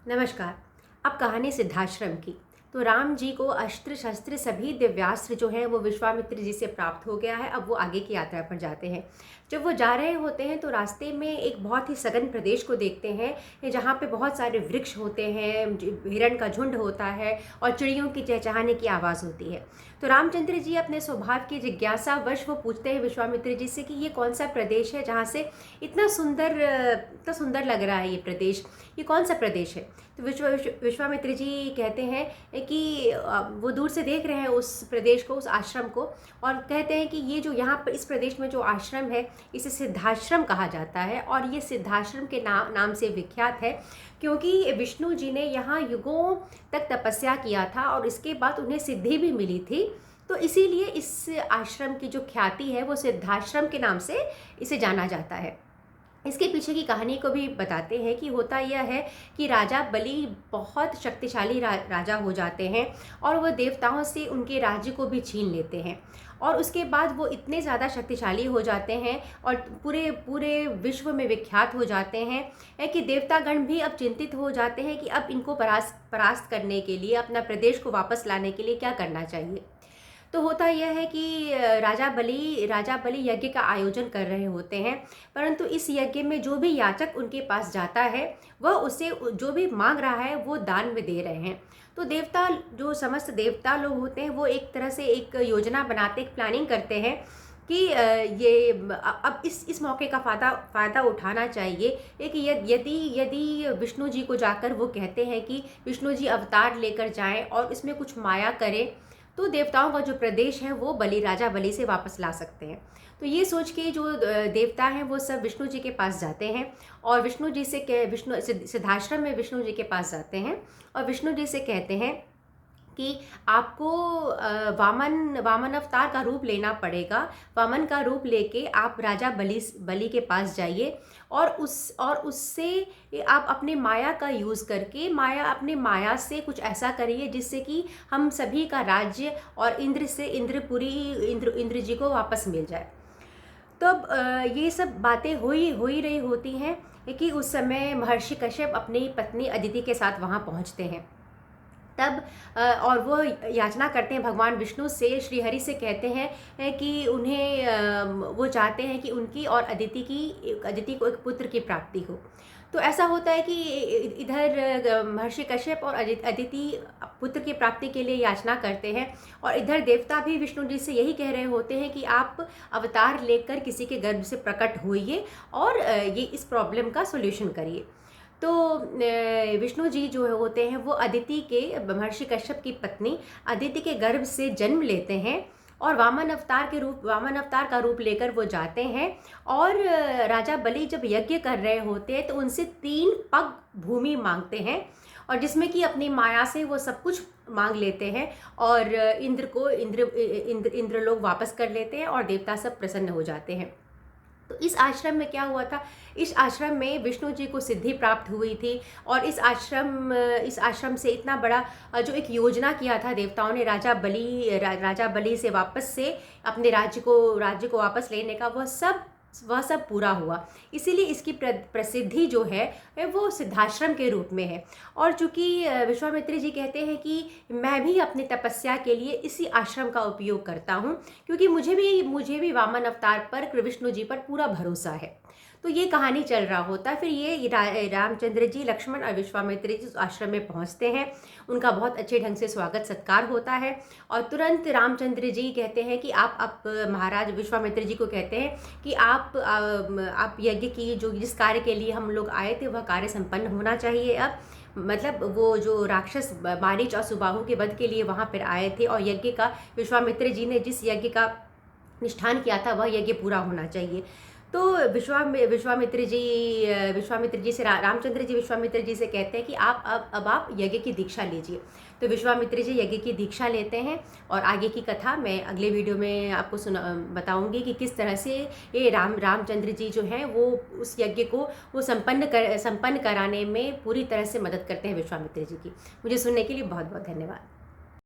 नमस्कार। अब कहानी सिद्धाश्रम की। तो राम जी को अस्त्र शस्त्र सभी दिव्यास्त्र जो है वो विश्वामित्र जी से प्राप्त हो गया है। अब वो आगे की यात्रा पर जाते हैं। जब वो जा रहे होते हैं तो रास्ते में एक बहुत ही सघन प्रदेश को देखते हैं जहाँ पे बहुत सारे वृक्ष होते हैं, हिरण का झुंड होता है और चिड़ियों की चहचहाने की आवाज़ होती है। तो रामचंद्र जी अपने स्वभाव की जिज्ञासावश वो पूछते हैं विश्वामित्र जी से कि ये कौन सा प्रदेश है जहाँ से इतना सुंदर लग रहा है ये प्रदेश, ये कौन सा प्रदेश है। तो विश्वामित्र जी कहते हैं कि वो दूर से देख रहे हैं उस प्रदेश को, उस आश्रम को, और कहते हैं कि ये जो यहाँ पर इस प्रदेश में जो आश्रम है इसे सिद्धाश्रम कहा जाता है और ये सिद्धाश्रम के नाम से विख्यात है क्योंकि विष्णु जी ने यहाँ युगों तक तपस्या किया था और इसके बाद उन्हें सिद्धि भी मिली थी। तो इसीलिए इस आश्रम की जो ख्याति है वो सिद्धाश्रम के नाम से इसे जाना जाता है। इसके पीछे की कहानी को भी बताते हैं कि होता यह है कि राजा बलि बहुत शक्तिशाली राजा हो जाते हैं और वह देवताओं से उनके राज्य को भी छीन लेते हैं और उसके बाद वो इतने ज़्यादा शक्तिशाली हो जाते हैं और पूरे पूरे विश्व में विख्यात हो जाते हैं कि देवतागण भी अब चिंतित हो जाते हैं कि अब इनको परास्त करने के लिए, अपना प्रदेश को वापस लाने के लिए क्या करना चाहिए। तो होता यह है कि राजा बलि यज्ञ का आयोजन कर रहे होते हैं, परंतु इस यज्ञ में जो भी याचक उनके पास जाता है वह उसे जो भी मांग रहा है वो दान में दे रहे हैं। तो देवता, जो समस्त देवता लोग होते हैं, वो एक तरह से एक योजना बनाते, एक प्लानिंग करते हैं कि ये अब इस मौके का फ़ायदा उठाना चाहिए। एक यदि यदि विष्णु जी को जाकर वो कहते हैं कि विष्णु जी अवतार लेकर जाएं और इसमें कुछ माया करें तो देवताओं का जो प्रदेश है वो राजा बलि से वापस ला सकते हैं। तो ये सोच के जो देवता हैं वो सब विष्णु जी के पास जाते हैं और विष्णु जी से सिद्धाश्रम में विष्णु जी के पास जाते हैं और विष्णु जी से कहते हैं कि आपको वामन अवतार का रूप लेना पड़ेगा। वामन का रूप लेके आप राजा बलि के पास जाइए और उससे आप अपने माया का यूज़ करके अपने माया से कुछ ऐसा करिए जिससे कि हम सभी का राज्य और इंद्र जी को वापस मिल जाए। तो अब ये सब बातें हो ही रही होती हैं कि उस समय महर्षि कश्यप अपनी पत्नी अदिति के साथ वहाँ पहुँचते हैं। तब और वो याचना करते हैं भगवान विष्णु से, श्री हरि से कहते हैं कि वो चाहते हैं कि उनकी और अदिति को एक पुत्र की प्राप्ति हो। तो ऐसा होता है कि इधर महर्षि कश्यप और अदिति पुत्र की प्राप्ति के लिए याचना करते हैं और इधर देवता भी विष्णु जी से यही कह रहे होते हैं कि आप अवतार लेकर किसी के गर्भ से प्रकट होइए और ये इस प्रॉब्लम का सॉल्यूशन करिए। तो विष्णु जी जो होते हैं वो महर्षि कश्यप की पत्नी अदिति के गर्भ से जन्म लेते हैं और वामन अवतार का रूप लेकर वो जाते हैं और राजा बलि जब यज्ञ कर रहे होते हैं तो उनसे 3 पग भूमि मांगते हैं और जिसमें कि अपनी माया से वो सब कुछ मांग लेते हैं और इंद्र लोग वापस कर लेते हैं और देवता सब प्रसन्न हो जाते हैं। तो इस आश्रम में क्या हुआ था, इस आश्रम में विष्णु जी को सिद्धि प्राप्त हुई थी और इस आश्रम से इतना बड़ा जो एक योजना किया था देवताओं ने राजा बलि से वापस से अपने राज्य को वापस लेने का, वह सब पूरा हुआ। इसीलिए इसकी प्रसिद्धि जो है वो सिद्धाश्रम के रूप में है। और चूँकि विश्वामित्र जी कहते हैं कि मैं भी अपनी तपस्या के लिए इसी आश्रम का उपयोग करता हूँ क्योंकि मुझे भी वामन अवतार पर, विष्णु जी पर पूरा भरोसा है। तो ये कहानी चल रहा होता है। फिर ये रामचंद्र जी, लक्ष्मण और विश्वामित्र जी उस आश्रम में पहुंचते हैं। उनका बहुत अच्छे ढंग से स्वागत सत्कार होता है और तुरंत रामचंद्र जी कहते हैं कि आप महाराज विश्वामित्र जी को कहते हैं कि आप यज्ञ की जिस कार्य के लिए हम लोग आए थे वह कार्य संपन्न होना चाहिए। अब मतलब वो जो राक्षस मारीच और सुबाहु के वध के लिए वहाँ पर आए थे और यज्ञ का विश्वामित्र जी ने जिस यज्ञ का निष्ठान किया था वह यज्ञ पूरा होना चाहिए। तो विश्वामित्र जी से रामचंद्र जी विश्वामित्र जी से कहते हैं कि अब आप यज्ञ की दीक्षा लीजिए। तो विश्वामित्र जी यज्ञ की दीक्षा लेते हैं और आगे की कथा मैं अगले वीडियो में आपको बताऊंगी कि किस तरह से ये रामचंद्र जी जो हैं वो उस यज्ञ को वो संपन्न कराने में पूरी तरह से मदद करते हैं विश्वामित्र जी की। मुझे सुनने के लिए बहुत बहुत धन्यवाद।